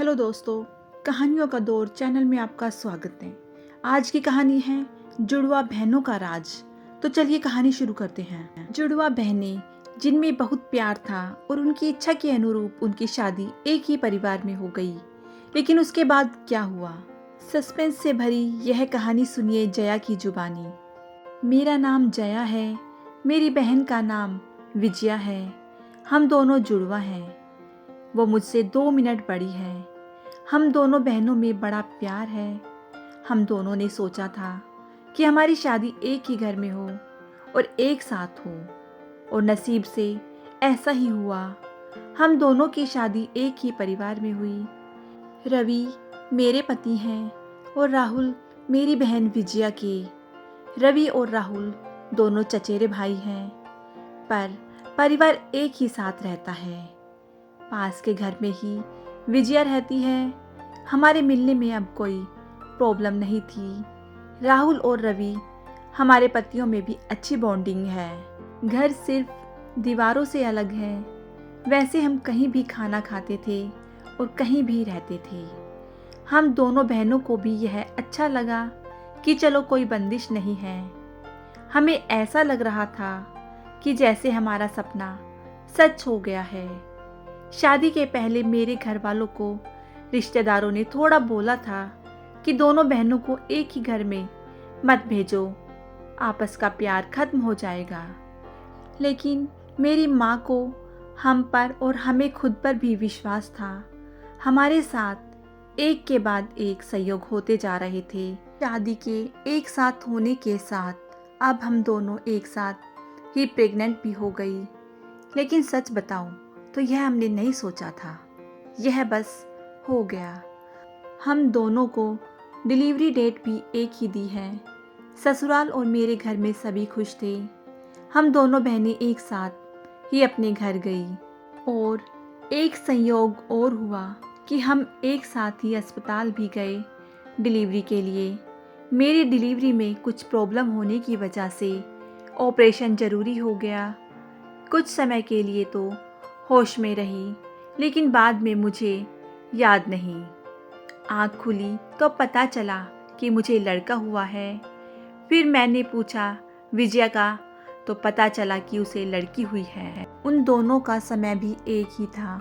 Hello दोस्तों, कहानियों का दौर चैनल में आपका स्वागत है। आज की कहानी है जुड़वा बहनों का राज। तो चलिए कहानी शुरू करते हैं। जुड़वा बहनें जिनमें बहुत प्यार था और उनकी इच्छा के अनुरूप उनकी शादी एक ही परिवार में हो गई। लेकिन उसके बाद क्या हुआ, सस्पेंस से भरी यह कहानी सुनिए जया की जुबानी। मेरा नाम जया है, मेरी बहन का नाम विजया है। हम दोनों जुड़वा हैं। वो मुझसे 2 मिनट बड़ी है। हम दोनों बहनों में बड़ा प्यार है। हम दोनों ने सोचा था कि हमारी शादी एक ही घर में हो और एक साथ हो, और नसीब से ऐसा ही हुआ। हम दोनों की शादी एक ही परिवार में हुई। रवि मेरे पति हैं और राहुल मेरी बहन विजया के। रवि और राहुल दोनों चचेरे भाई हैं, पर परिवार एक ही साथ रहता है। पास के घर में ही विजया रहती है। हमारे मिलने में अब कोई प्रॉब्लम नहीं थी। राहुल और रवि हमारे पतियों में भी अच्छी बॉन्डिंग है। घर सिर्फ दीवारों से अलग है। वैसे हम कहीं भी खाना खाते थे और कहीं भी रहते थे। हम दोनों बहनों को भी यह अच्छा लगा कि चलो कोई बंदिश नहीं है। हमें ऐसा लग रहा था कि जैसे हमारा सपना सच हो गया है। शादी के पहले मेरे घर वालों को रिश्तेदारों ने थोड़ा बोला था कि दोनों बहनों को एक ही घर में मत भेजो, आपस का प्यार खत्म हो जाएगा। लेकिन मेरी माँ को हम पर और हमें खुद पर भी विश्वास था। हमारे साथ एक के बाद एक संयोग होते जा रहे थे। शादी के एक साथ होने के साथ अब हम दोनों एक साथ ही प्रेग्नेंट भी हो गई। लेकिन सच बताऊं तो यह हमने नहीं सोचा था, यह बस हो गया। हम दोनों को डिलीवरी डेट भी एक ही दी है। ससुराल और मेरे घर में सभी खुश थे। हम दोनों बहनें एक साथ ही अपने घर गई, और एक संयोग और हुआ कि हम एक साथ ही अस्पताल भी गए डिलीवरी के लिए। मेरी डिलीवरी में कुछ प्रॉब्लम होने की वजह से ऑपरेशन ज़रूरी हो गया। कुछ समय के लिए तो होश में रही, लेकिन बाद में मुझे याद नहीं। आँख खुली तो पता चला कि मुझे लड़का हुआ है। फिर मैंने पूछा विजया का, तो पता चला कि उसे लड़की हुई है। उन दोनों का समय भी एक ही था।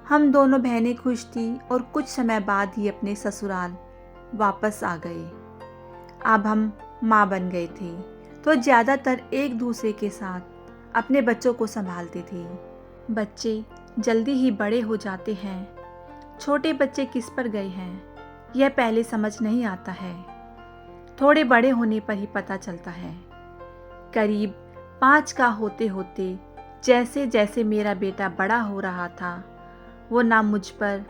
हम दोनों बहनें खुश थी और कुछ समय बाद ही अपने ससुराल वापस आ गए। अब हम माँ बन गए थे, तो ज़्यादातर एक दूसरे के साथ अपने बच्चों को संभालते थे। बच्चे जल्दी ही बड़े हो जाते हैं। छोटे बच्चे किस पर गए हैं यह पहले समझ नहीं आता है, थोड़े बड़े होने पर ही पता चलता है। करीब 5 का होते होते जैसे जैसे मेरा बेटा बड़ा हो रहा था, वो ना मुझ पर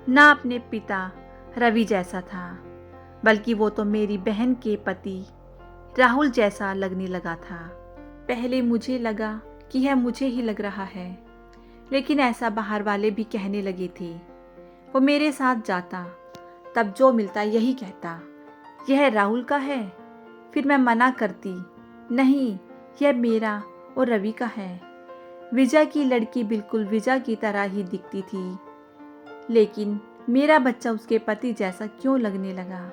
ना अपने पिता रवि जैसा था, बल्कि वो तो मेरी बहन के पति राहुल जैसा लगने लगा था। पहले मुझे लगा कि यह मुझे ही लग रहा है, लेकिन ऐसा बाहर वाले भी कहने लगे थे। वो मेरे साथ जाता, तब जो मिलता यही कहता, यह राहुल का है। फिर मैं मना करती, नहीं यह मेरा और रवि का है। विजय की लड़की बिल्कुल विजय की तरह ही दिखती थी, लेकिन मेरा बच्चा उसके पति जैसा क्यों लगने लगा,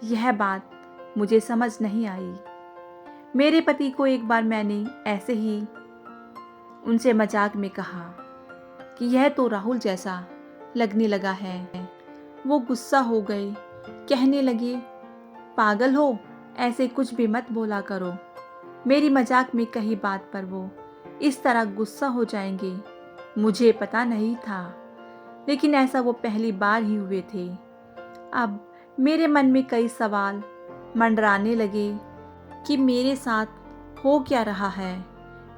यह बात मुझे समझ नहीं आई। मेरे पति को एक बार मैंने ऐसे ही उनसे मजाक में कहा कि यह तो राहुल जैसा लगने लगा है। वो गुस्सा हो गए, कहने लगे पागल हो, ऐसे कुछ भी मत बोला करो। मेरी मजाक में कही बात पर वो इस तरह गुस्सा हो जाएंगे मुझे पता नहीं था, लेकिन ऐसा वो पहली बार ही हुए थे। अब मेरे मन में कई सवाल मंडराने लगे कि मेरे साथ हो क्या रहा है।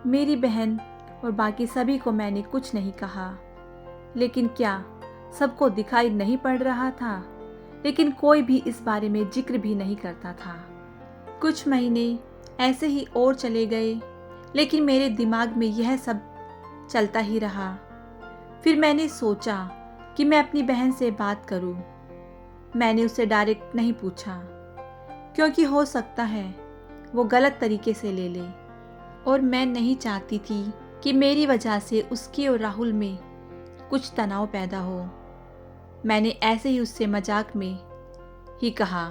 मेरी बहन और बाकी सभी को मैंने कुछ नहीं कहा, लेकिन क्या सबको दिखाई नहीं पड़ रहा था? लेकिन कोई भी इस बारे में जिक्र भी नहीं करता था। कुछ महीने ऐसे ही और चले गए, लेकिन मेरे दिमाग में यह सब चलता ही रहा। फिर मैंने सोचा कि मैं अपनी बहन से बात करूं। मैंने उससे डायरेक्ट नहीं पूछा, क्योंकि हो सकता है वो गलत तरीके से ले ले, और मैं नहीं चाहती थी कि मेरी वजह से उसके और राहुल में कुछ तनाव पैदा हो। मैंने ऐसे ही उससे मजाक में ही कहा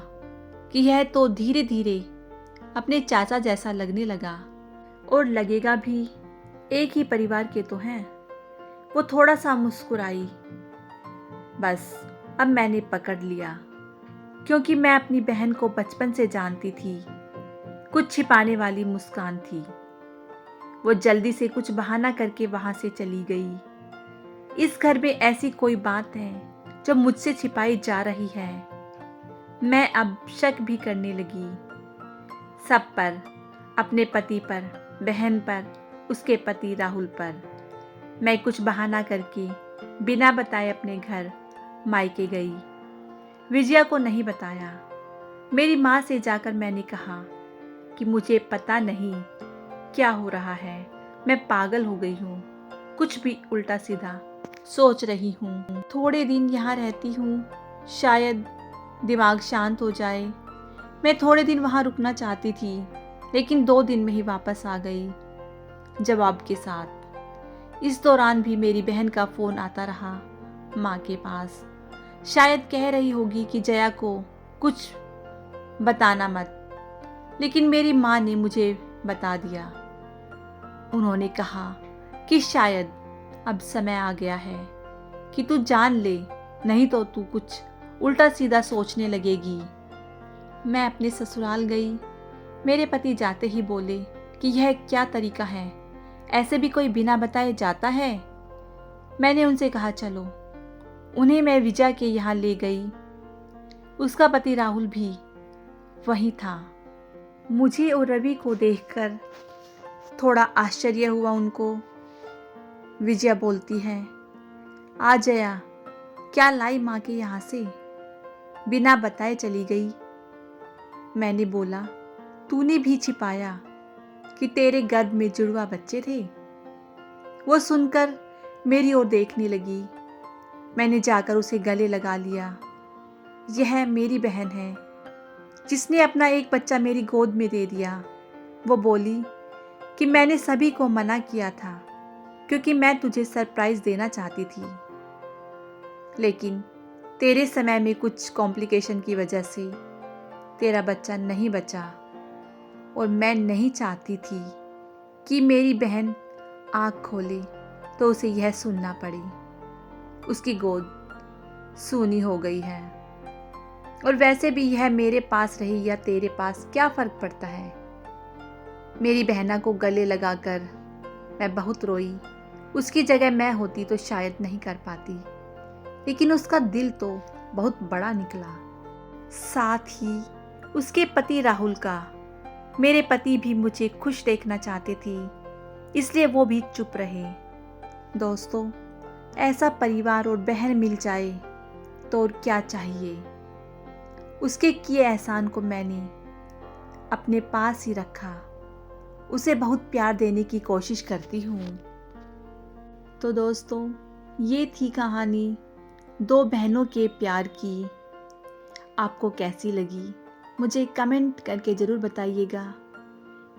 कि यह तो धीरे धीरे अपने चाचा जैसा लगने लगा और लगेगा भी, एक ही परिवार के तो हैं। वो थोड़ा सा मुस्कुराई। बस अब मैंने पकड़ लिया, क्योंकि मैं अपनी बहन को बचपन से जानती थी। कुछ छिपाने वाली मुस्कान थी। वो जल्दी से कुछ बहाना करके वहां से चली गई। इस घर में ऐसी कोई बात है जो मुझसे छिपाई जा रही है। मैं अब शक भी करने लगी, सब पर, अपने पति पर, बहन पर, उसके पति राहुल पर। मैं कुछ बहाना करके बिना बताए अपने घर मायके गई। विजया को नहीं बताया। मेरी माँ से जाकर मैंने कहा कि मुझे पता नहीं क्या हो रहा है, मैं पागल हो गई हूँ, कुछ भी उल्टा सीधा सोच रही हूँ। थोड़े दिन यहाँ रहती हूँ, शायद दिमाग शांत हो जाए। मैं थोड़े दिन वहाँ रुकना चाहती थी, लेकिन 2 दिन में ही वापस आ गई जवाब के साथ। इस दौरान भी मेरी बहन का फ़ोन आता रहा माँ के पास। शायद कह रही होगी कि जया को कुछ बताना मत, लेकिन मेरी माँ ने मुझे बता दिया। उन्होंने कहा कि शायद अब समय आ गया है कि तू जान ले, नहीं तो तू कुछ उल्टा सीधा सोचने लगेगी। मैं अपने ससुराल गई। मेरे पति जाते ही बोले कि यह क्या तरीका है, ऐसे भी कोई बिना बताए जाता है। मैंने उनसे कहा चलो। उन्हें मैं विजय के यहाँ ले गई। उसका पति राहुल भी वहीं था। मुझे और रवि को देखकर थोड़ा आश्चर्य हुआ उनको। विजया बोलती है, आ जया, क्या लाई माँ के यहाँ से, बिना बताए चली गई। मैंने बोला, तूने भी छिपाया कि तेरे गर्भ में जुड़वा बच्चे थे। वो सुनकर मेरी ओर देखने लगी। मैंने जाकर उसे गले लगा लिया। यह मेरी बहन है जिसने अपना एक बच्चा मेरी गोद में दे दिया। वो बोली कि मैंने सभी को मना किया था क्योंकि मैं तुझे सरप्राइज देना चाहती थी, लेकिन तेरे समय में कुछ कॉम्प्लिकेशन की वजह से तेरा बच्चा नहीं बचा, और मैं नहीं चाहती थी कि मेरी बहन आँख खोले तो उसे यह सुनना पड़े। उसकी गोद सूनी हो गई है, और वैसे भी यह मेरे पास रही या तेरे पास क्या फ़र्क पड़ता है। मेरी बहना को गले लगाकर मैं बहुत रोई। उसकी जगह मैं होती तो शायद नहीं कर पाती, लेकिन उसका दिल तो बहुत बड़ा निकला। साथ ही उसके पति राहुल का। मेरे पति भी मुझे खुश देखना चाहते थे, इसलिए वो भी चुप रहे। दोस्तों, ऐसा परिवार और बहन मिल जाए तो और क्या चाहिए। उसके किए एहसान को मैंने अपने पास ही रखा। उसे बहुत प्यार देने की कोशिश करती हूँ। तो दोस्तों, ये थी कहानी 2 बहनों के प्यार की। आपको कैसी लगी मुझे कमेंट करके ज़रूर बताइएगा।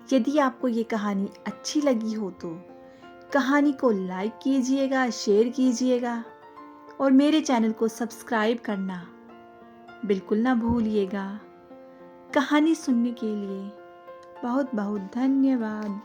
यदि आपको ये कहानी अच्छी लगी हो तो कहानी को लाइक कीजिएगा, शेयर कीजिएगा, और मेरे चैनल को सब्सक्राइब करना बिल्कुल ना भूलिएगा। कहानी सुनने के लिए बहुत बहुत धन्यवाद।